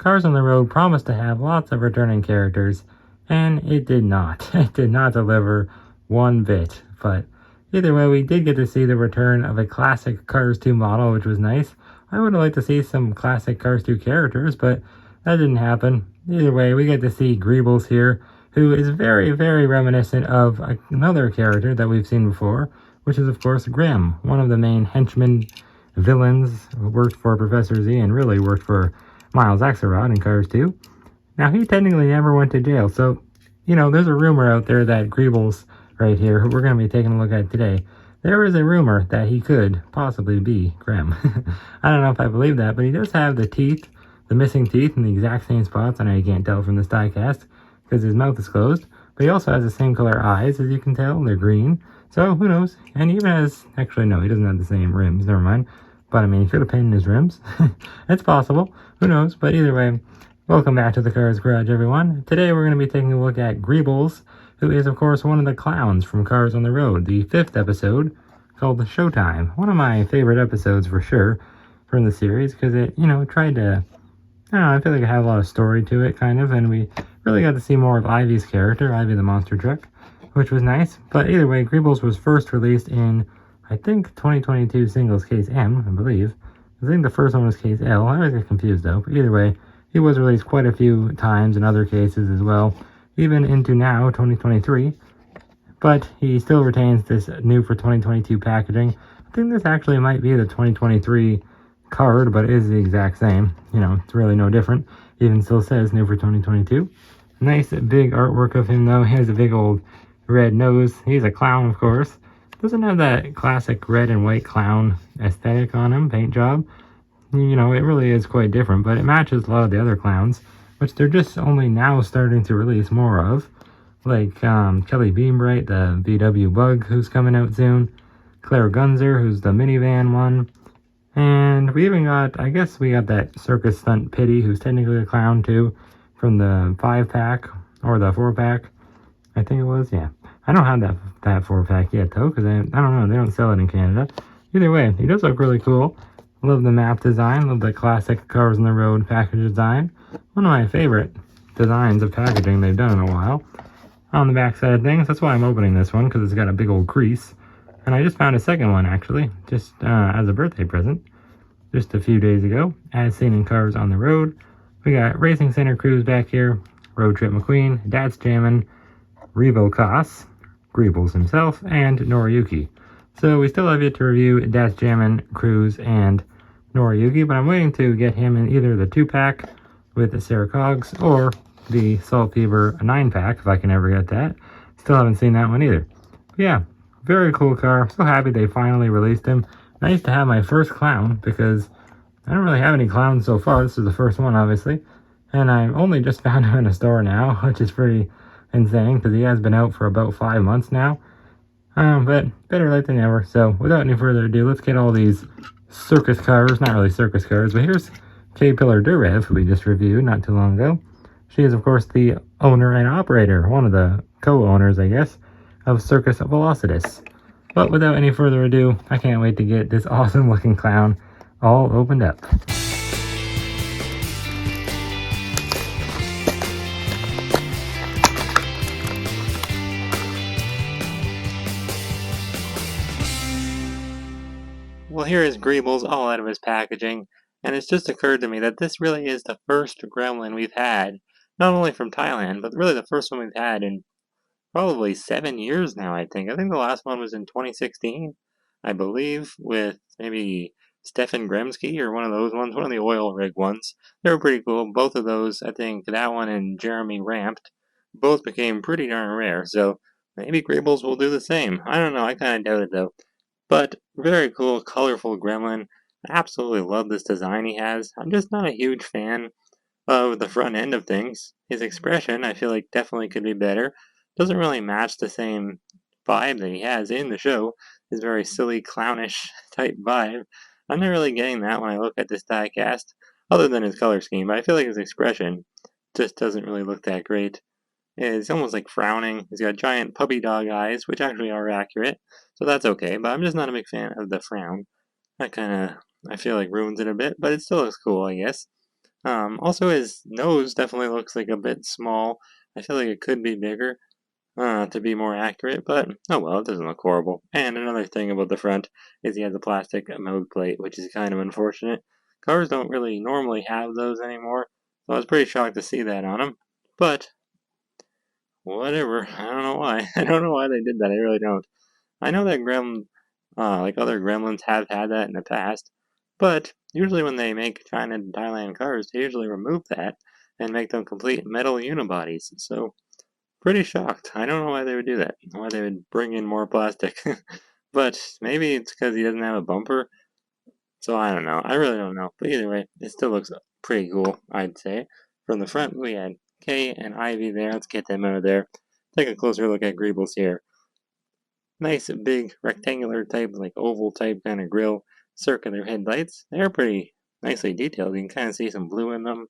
Cars on the Road promised to have lots of returning characters, and it did not. It did not deliver one bit, but either way, we did get to see the return of a classic Cars 2 model, which was nice. I would have liked to see some classic Cars 2 characters, but that didn't happen. Either way, we get to see Greebles here, who is very, very reminiscent of another character that we've seen before, which is, of course, Grim, one of the main henchmen villains who worked for Professor Z and really worked for Miles Axelrod in Cars 2. Now, he technically never went to jail, so, there's a rumor out there that Greebles, right here, who we're going to be taking a look at today, there is a rumor that he could possibly be Grim. I don't know if I believe that, but he does have the teeth, the missing teeth in the exact same spots. I know you can't tell from this die cast because his mouth is closed, but he also has the same color eyes, as you can tell. They're green, so who knows? And he even has, actually no, he doesn't have the same rims, never mind. But I mean, he could have painted his rims. It's possible, who knows? But either way, welcome back to the Cars Garage, everyone. Today we're going to be taking a look at Greebles, who is, of course, one of the clowns from Cars on the Road, the 5th episode, called Showtime. One of my favorite episodes, for sure, from the series, because it, tried to, I don't know, I feel like it had a lot of story to it, kind of, and we really got to see more of Ivy's character, Ivy the monster truck, which was nice. But either way, Greebles was first released in, I think, 2022 singles Case M, I believe. I think the first one was Case L. I always get confused, though. But either way, he was released quite a few times in other cases as well, even into now, 2023. But he still retains this new for 2022 packaging. I think this actually might be the 2023 card, but it is the exact same. It's really no different. Even still says new for 2022. Nice big artwork of him, though. He has a big old red nose. He's a clown, of course. Doesn't have that classic red and white clown aesthetic on him, paint job. It really is quite different, but it matches a lot of the other clowns, which they're just only now starting to release more of. Like Kelly Beambright, the VW Bug, who's coming out soon. Claire Gunzer, who's the minivan one. And we even got, I guess we got that Circus Stunt Pity, who's technically a clown too, from the 5-pack, or the 4-pack, I think it was, yeah. I don't have that 4-pack yet, though, because I don't know, they don't sell it in Canada. Either way, he does look really cool. Love the map design, love the classic Cars on the Road package design. One of my favorite designs of packaging they've done in a while. On the back side of things, that's why I'm opening this one, because it's got a big old crease. And I just found a second one, actually, just as a birthday present, just a few days ago, as seen in Cars on the Road. We got Racing Center Crews back here, Road Trip McQueen, Dad's Jammin', Revo Koss, Greebles himself, and Noriyuki. So we still have yet to review Dad's Jammin', Crews, and Noriyuki, but I'm waiting to get him in either the 2-pack with the Sarah Cogs, or the Salt Fever 9-pack, if I can ever get that. Still haven't seen that one either. But yeah, very cool car. I'm so happy they finally released him. Nice to have my first clown, because I don't really have any clowns so far. This is the first one, obviously. And I only just found him in a store now, which is pretty insane, because he has been out for about 5 months now. But better late than never. So without any further ado, let's get all these circus cars. Not really circus cars, but here's K-Pillar Durev, who we just reviewed not too long ago. She is, of course, the owner and operator, one of the co-owners, I guess, of Circus Velocitas. But without any further ado, I can't wait to get this awesome looking clown all opened up. Well, here is Greebles all out of his packaging, and it's just occurred to me that this really is the first Gremlin we've had, not only from Thailand, but really the first one we've had in probably 7 years now, I think. I think the last one was in 2016, I believe, with maybe Stefan Gremsky or one of those ones, one of the oil rig ones. They were pretty cool. Both of those, I think, that one and Jeremy Ramped, both became pretty darn rare, so maybe Greebles will do the same. I don't know, I kind of doubt it, though. But very cool, colorful Gremlin. I absolutely love this design he has. I'm just not a huge fan of the front end of things. His expression, I feel like, definitely could be better. Doesn't really match the same vibe that he has in the show. His very silly, clownish type vibe. I'm not really getting that when I look at this die cast, other than his color scheme, but I feel like his expression just doesn't really look that great. It's almost like frowning. He's got giant puppy dog eyes, which actually are accurate, so that's okay, but I'm just not a big fan of the frown. That kind of, I feel like, ruins it a bit, but it still looks cool, I guess. Also, his nose definitely looks like a bit small. I feel like it could be bigger to be more accurate, but oh well, it doesn't look horrible. And another thing about the front is he has a plastic mode plate, which is kind of unfortunate. Cars don't really normally have those anymore, so I was pretty shocked to see that on him. But whatever, I don't know why. I don't know why they did that. I really don't. I know that like other Gremlins have had that in the past, but usually when they make China and Thailand cars, they usually remove that and make them complete metal unibodies. So pretty shocked. I don't know why they would do that. Why they would bring in more plastic. But maybe it's because he doesn't have a bumper. So I don't know. I really don't know. But either way, it still looks pretty cool, I'd say. From the front, we had Kay and Ivy there. Let's get them out of there. Take a closer look at Greebles here. Nice big rectangular type, like oval type kind of grill, circular headlights. They're pretty nicely detailed. You can kind of see some blue in them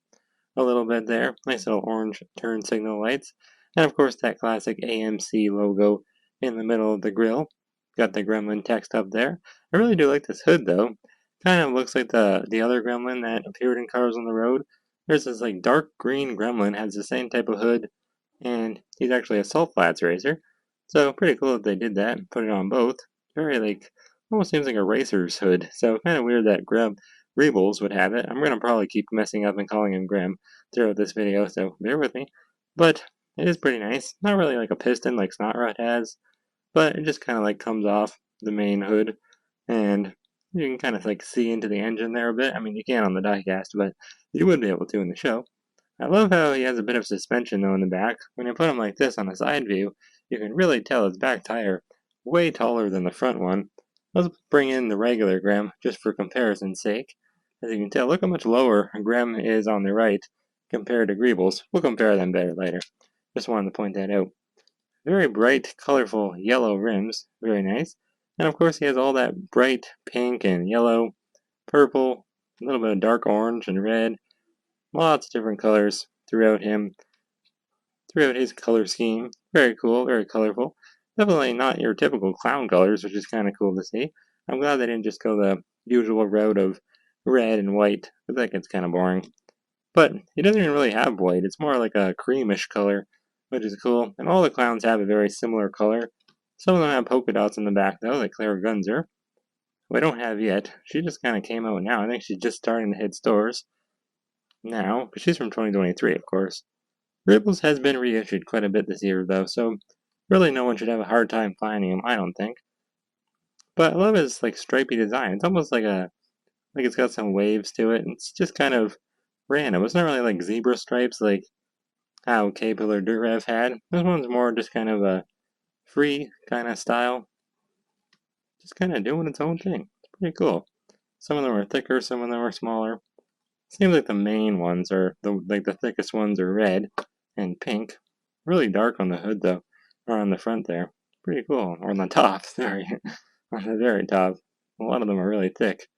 a little bit there. Nice little orange turn signal lights. And of course that classic AMC logo in the middle of the grill. Got the Gremlin text up there. I really do like this hood though. Kind of looks like the other Gremlin that appeared in Cars on the Road. There's this like dark green Gremlin, has the same type of hood, and he's actually a salt flats racer. So pretty cool that they did that and put it on both. Very like, almost seems like a racer's hood. So kind of weird that Greebles would have it. I'm gonna probably keep messing up and calling him Grem throughout this video, so bear with me. But it is pretty nice. Not really like a piston like Snotrot has, but it just kind of like comes off the main hood, and you can kind of like see into the engine there a bit. I mean, you can't on the diecast, but you would be able to in the show. I love how he has a bit of suspension though in the back. When you put him like this on a side view, you can really tell his back tire way taller than the front one. Let's bring in the regular Grem just for comparison's sake. As you can tell, look how much lower Grem is on the right compared to Greebles. We'll compare them better later. Just wanted to point that out. Very bright, colorful yellow rims. Very nice. And of course he has all that bright pink and yellow, purple, a little bit of dark orange and red. Lots of different colors throughout his color scheme. Very cool, very colorful. Definitely not your typical clown colors, which is kind of cool to see. I'm glad they didn't just go the usual route of red and white, because that gets kind of boring. But he doesn't even really have white. It's more like a creamish color, which is cool. And all the clowns have a very similar color. Some of them have polka dots in the back, though, like Claire Gunzer. We don't have yet. She just kind of came out now. I think she's just starting to hit stores now, but she's from 2023, of course. Greebles has been reissued quite a bit this year, though, so really no one should have a hard time finding him, I don't think. But I love his like stripy design. It's almost like it's got some waves to it, and it's just kind of random. It's not really like zebra stripes like how K-Pillar Durev had. This one's more just kind of a free kind of style. Just kind of doing its own thing. It's pretty cool. Some of them are thicker, some of them are smaller. Seems like the main ones are the thickest ones are red and pink. Really dark on the hood though, or on the front there. Pretty cool. Or on the top, sorry. On the very top. A lot of them are really thick.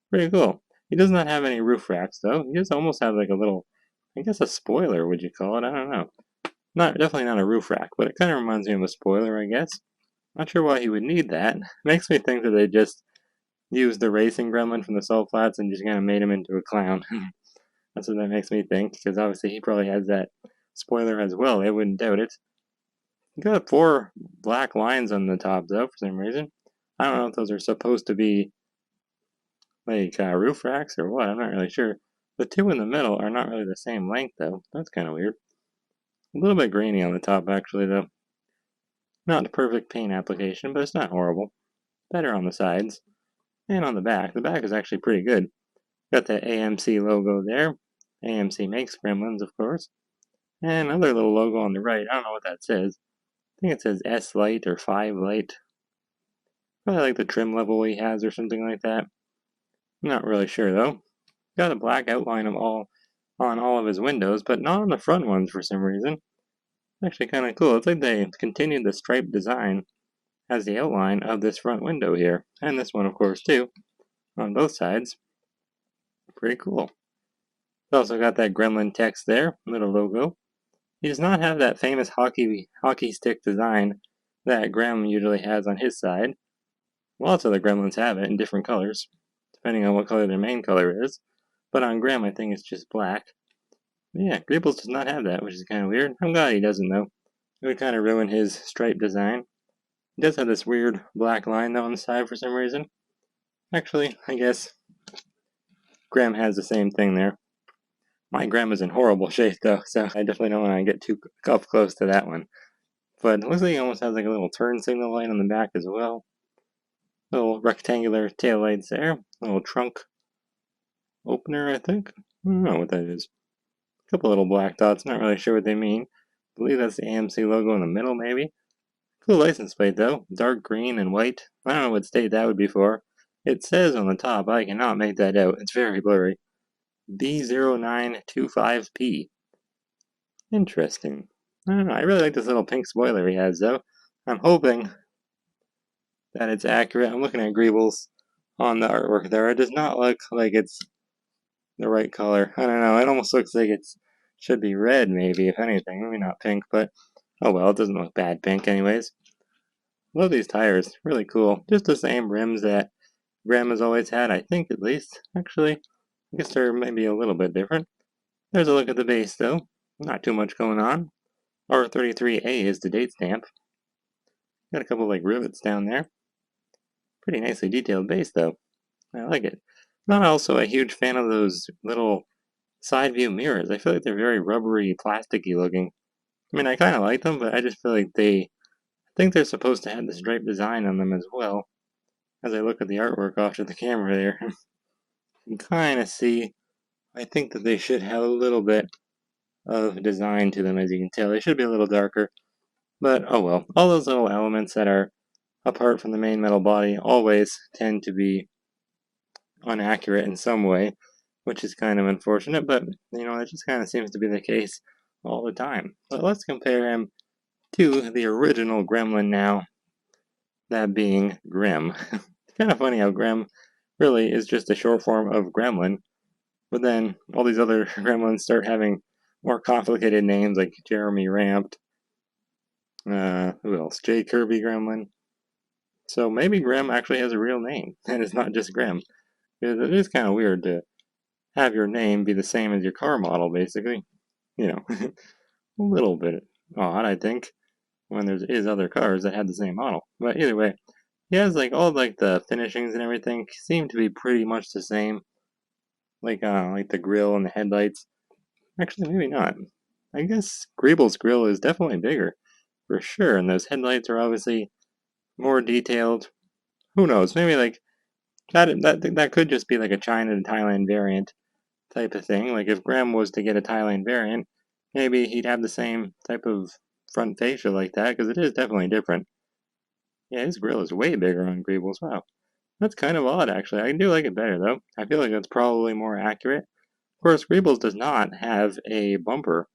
Pretty cool. He does not have any roof racks though. He just almost have like a little, I guess a spoiler, would you call it? I don't know. Definitely not a roof rack, but it kind of reminds me of a spoiler, I guess. Not sure why he would need that. Makes me think that they just used the racing gremlin from the Salt Flats and just kind of made him into a clown. That's what that makes me think, because obviously he probably has that spoiler as well. I wouldn't doubt it. You got 4 black lines on the top, though, for some reason. I don't know if those are supposed to be, like, roof racks or what. I'm not really sure. The 2 in the middle are not really the same length, though. That's kind of weird. A little bit grainy on the top, actually, though. Not the perfect paint application, but it's not horrible. Better on the sides. And on the back. The back is actually pretty good. Got the AMC logo there. AMC makes Gremlins, of course. And another little logo on the right. I don't know what that says. I think it says S Light or 5 Light. Probably like the trim level he has or something like that. I'm not really sure though. Got a black outline of on all of his windows, but not on the front ones for some reason. Actually kind of cool. It's like they continued the striped design as the outline of this front window here. And this one, of course, too. On both sides. Pretty cool. It's also got that Gremlin text there, little logo. He does not have that famous hockey stick design that Grem usually has on his side. Lots of the Gremlins have it in different colors, depending on what color their main color is. But on Grem, I think it's just black. But yeah, Greebles does not have that, which is kind of weird. I'm glad he doesn't, though. It would kind of ruin his stripe design. He does have this weird black line, though, on the side for some reason. Actually, I guess Grem has the same thing there. My Grem is in horrible shape, though, so I definitely don't want to get too up close to that one. But it looks like he almost has like a little turn signal light on the back as well. Little rectangular tail lights there. Little trunk opener, I think. I don't know what that is. A couple little black dots, not really sure what they mean. I believe that's the AMC logo in the middle, maybe. Cool license plate, though. Dark green and white. I don't know what state that would be for. It says on the top, I cannot make that out. It's very blurry. B0925P. Interesting. I don't know. I really like this little pink spoiler he has, though. I'm hoping that it's accurate. I'm looking at Greebles on the artwork there. It does not look like it's the right color. I don't know. It almost looks like it should be red, maybe, if anything. Maybe not pink, but oh well. It doesn't look bad pink, anyways. Love these tires. Really cool. Just the same rims that Graham has always had, I think, at least. Actually, I guess they're maybe a little bit different. There's a look at the base, though. Not too much going on. R33A is the date stamp. Got a couple like rivets down there. Pretty nicely detailed base, though. I like it. Not also a huge fan of those little side view mirrors. I feel like they're very rubbery, plasticky looking. I mean, I kind of like them, but I just feel like I think they're supposed to have the stripe design on them as well. As I look at the artwork off to the camera there, you can kind of see, I think that they should have a little bit of design to them, as you can tell. They should be a little darker, but oh well. All those little elements that are apart from the main metal body always tend to be inaccurate in some way, which is kind of unfortunate, but it just kind of seems to be the case all the time. So let's compare him to the original Gremlin now, that being Grem. It's kind of funny how Grem really is just a short form of Gremlin, but then all these other Gremlins start having more complicated names like Jeremy Ramped, who else? J. Kirby Gremlin. So maybe Grem actually has a real name, and it's not just Grem. Because it is kind of weird to have your name be the same as your car model, basically. A little bit odd, I think, when there is other cars that have the same model. But either way, he has all the finishings and everything seem to be pretty much the same. Like the grill and the headlights. Actually, maybe not. I guess Greebles' grill is definitely bigger, for sure, and those headlights are obviously more detailed. Who knows? Maybe that could just be like a China to Thailand variant type of thing. Like if Graham was to get a Thailand variant, maybe he'd have the same type of front fascia like that, because it is definitely different. Yeah, his grill is way bigger on Greebles. Wow. That's kind of odd, actually. I do like it better, though. I feel like that's probably more accurate. Of course, Greebles does not have a bumper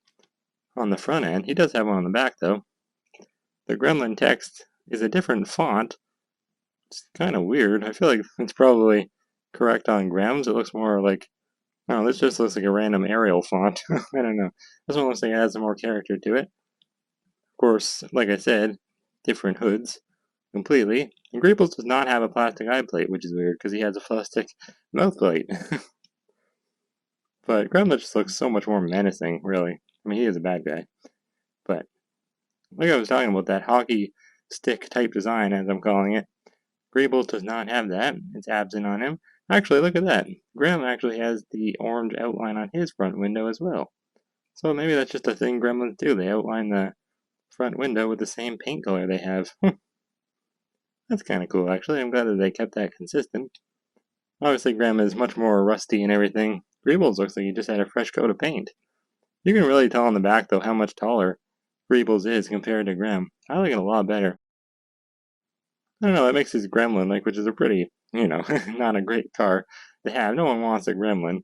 on the front end. He does have one on the back, though. The Gremlin text is a different font. It's kind of weird. I feel like it's probably correct on Grem's. It looks more like, oh, this just looks like a random Arial font. I don't know. This one looks like it has some more character to it. Of course, like I said, different hoods completely. And Greebles does not have a plastic eye plate, which is weird because he has a plastic mouth plate. But Gremlin just looks so much more menacing, really. I mean, he is a bad guy. But like I was talking about, that hockey stick type design, as I'm calling it, Greebles does not have that. It's absent on him. Actually, look at that. Grem actually has the orange outline on his front window as well. So maybe that's just a thing Gremlins do. They outline the front window with the same paint color they have. That's kind of cool, actually. I'm glad that they kept that consistent. Obviously, Grem is much more rusty and everything. Greebles looks like he just had a fresh coat of paint. You can really tell on the back, though, how much taller Greebles is compared to Grem. I like it a lot better. I don't know, it makes his Gremlin, which is a pretty, not a great car to have. No one wants a Gremlin.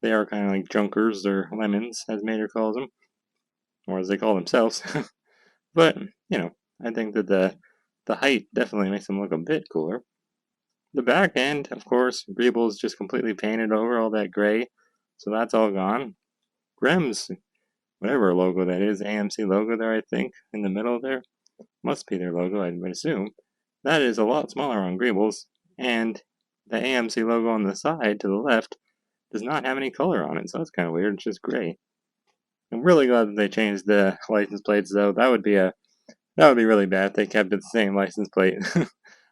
They are kind of like junkers, or lemons, as Mater calls them. Or as they call themselves. But, I think that the height definitely makes them look a bit cooler. The back end, of course, Greebles just completely painted over all that gray, so that's all gone. Grem's, whatever logo that is, AMC logo there, I think, in the middle there, must be their logo, I would assume. That is a lot smaller on Greebles, and the AMC logo on the side to the left does not have any color on it, so that's kind of weird. It's just gray. I'm really glad that they changed the license plates, though. That would be really bad if they kept it the same license plate.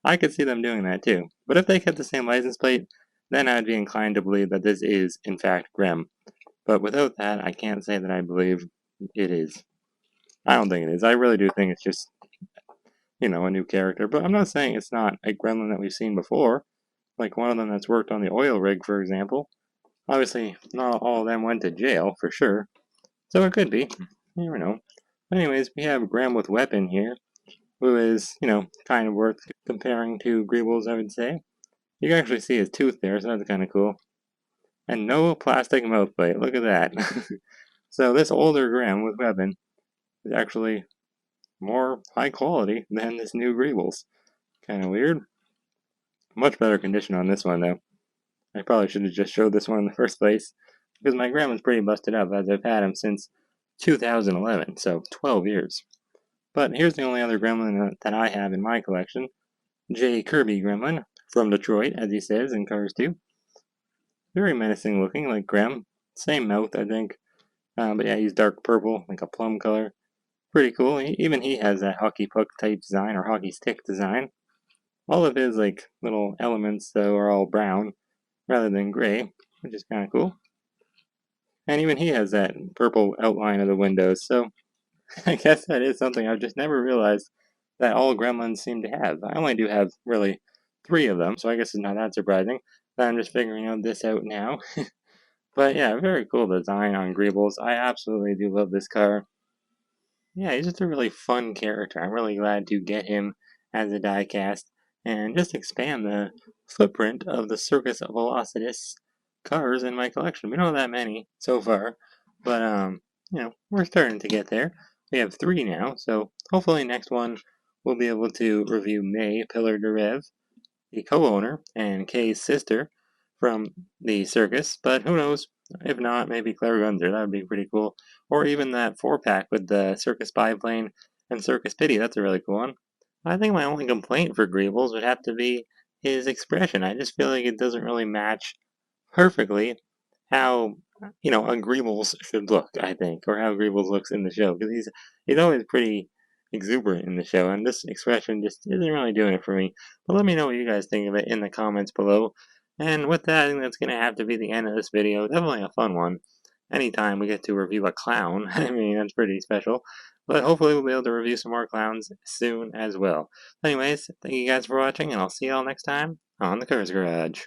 I could see them doing that too. But if they kept the same license plate, then I'd be inclined to believe that this is, in fact, Grem. But without that, I can't say that I believe it is. I don't think it is. I really do think it's just, a new character. But I'm not saying it's not a gremlin that we've seen before. Like one of them that's worked on the oil rig, for example. Obviously, not all of them went to jail, for sure. So it could be. You never know. Anyways, we have Graham with Weapon here, who is, kind of worth comparing to Greebles, I would say. You can actually see his tooth there, so that's kind of cool. And no plastic mouth plate. Look at that. So this older Graham with Weapon is actually more high quality than this new Greebles. Kind of weird. Much better condition on this one, though. I probably should have just showed this one in the first place, because my grandma's pretty busted up, as I've had him since 2011, so 12 years. But here's the only other gremlin that I have in my collection. J. Kirby Gremlin, from Detroit, as he says in Cars 2. Very menacing looking, like Grem. Same mouth, I think. But yeah, he's dark purple, like a plum color. Pretty cool. Even he has that hockey puck type design, or hockey stick design. All of his, little elements, though, are all brown, rather than gray, which is kind of cool. And even he has that purple outline of the windows, so I guess that is something I've just never realized that all gremlins seem to have. I only do have, really, 3 of them, so I guess it's not that surprising that I'm just figuring this out now. But yeah, very cool design on Greebles. I absolutely do love this car. Yeah, he's just a really fun character. I'm really glad to get him as a diecast and just expand the footprint of the Circus Velocitas cars in my collection. We don't have that many so far, but we're starting to get there. We have 3 now, so hopefully next one we'll be able to review May Pillar de Rev, the co-owner, and Kay's sister from the circus, but who knows? If not, maybe Claire Gunzer, that would be pretty cool. Or even that 4-pack with the Circus Biplane and Circus Pity, that's a really cool one. I think my only complaint for Greebles would have to be his expression. I just feel like it doesn't really match perfectly how, a Greebles should look, I think, or how Greebles looks in the show, because he's always pretty exuberant in the show, and this expression just isn't really doing it for me. But let me know what you guys think of it in the comments below. And with that, I think that's going to have to be the end of this video. Definitely a fun one. Anytime we get to review a clown, I mean, that's pretty special. But hopefully we'll be able to review some more clowns soon as well. Anyways, thank you guys for watching, and I'll see y'all next time on the Cars Garage.